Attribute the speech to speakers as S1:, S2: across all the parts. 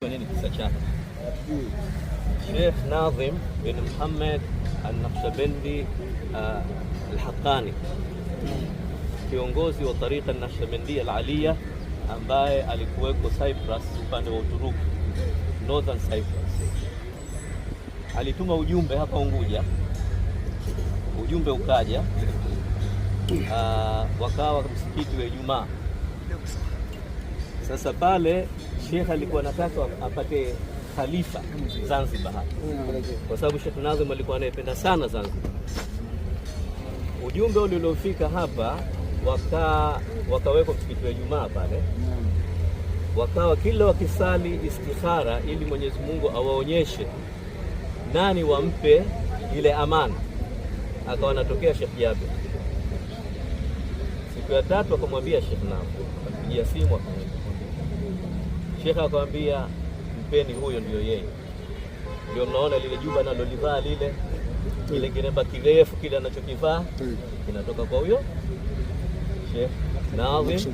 S1: kwa nini kisa chake. Sheikh Nadhim bin Muhammad al-Naqshbandi al-Haqqani, kiongozi wa tariqa al-Naqshbandia al-Aliyya ambaye alikuweko Cyprus, upande wa Uturuki, Northern Cyprus. Alituma ujumbe hapa Unguja, ujumbe ukaja, wakawa msikiti wa Ijumaa. Sasa pale Sheikh alikuwa anataka apate khalifa Zanzibar hapa, kwa sababu Sheikh Nazim alikuwa anayependa sana Zanzibar. Ujumbe uliofika hapa, wakawekwa msikiti wa Ijumaa pale, wakawa kila wakisali istikhara ili Mwenyezi Mungu awaonyeshe nani wampe ile amana. Akawa anatokea Sheikh Jabir. Siku ya tatu akamwambia Sheikh Nazim, akapigia simu akamwambia Sheikh, akamwambia mpeni huyo, ndio yeye. Ndio mnaona lile juba analolivaa kile kilemba kirefu kile anachokivaa kinatoka kwa huyo Sheikh Nazim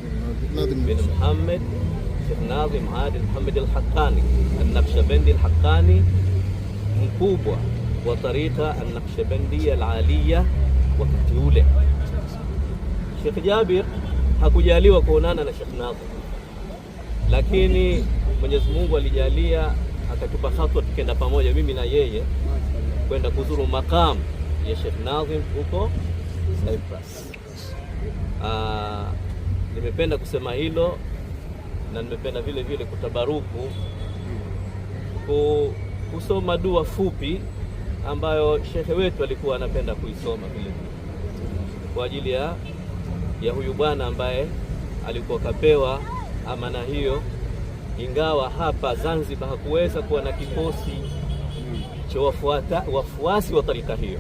S1: bin Muhammad, Sheikh Nazim Adi Muhammad al-Haqqani al-Naqshbandi al-Haqqani, mkubwa wa tariqa al-Naqshbandia al-Aliyya wakati ule. Sheikh Jabir hakujaliwa kuonana na Sheikh Nazim, lakini Mwenyezi Mungu alijalia akatupa hatwa tukenda pamoja mimi na yeye kwenda kuzuru makamu ya Sheikh Nazim huko Cyprus. Nimependa kusema hilo, na nimependa vile vile kutabaruku kusoma dua fupi ambayo shekhe wetu alikuwa anapenda kuisoma vile kwa ajili ya huyu bwana ambaye alikuwa kapewa amana hiyo, ingawa hapa Zanzibar hakuweza kuwa na kikosi cha wafuasi wa tarika hiyo.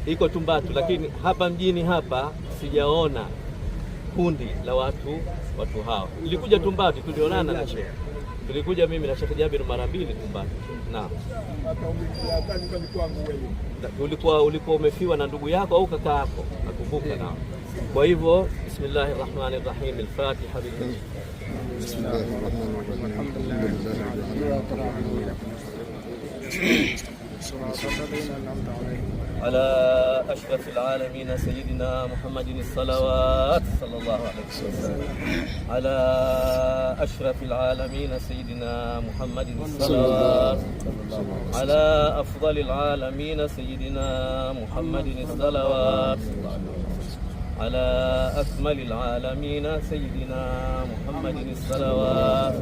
S1: Iko Tumbatu, lakini hapa mjini hapa sijaona kundi la watu hao. Tulikuja Tumbatu, tulionana na Sheikh. Tulikuja mimi na Sheikh Jabir mara mbili Tumbatu. Naam. Ulikuwa umefiwa na ndugu yako au kaka yako, nakumbuka. Naam. Kwa hivyo bismillahir rahmanir rahim, al-Fatiha bil bismillahir rahmanir rahim, alhamdulillahi على أشرف العالمين سيدنا محمد الصلوات صلى الله عليه وسلم. على أشرف العالمين سيدنا محمد الصلوات. على أفضل العالمين سيدنا محمد الصلوات. على أكمل العالمين سيدنا محمد الصلوات.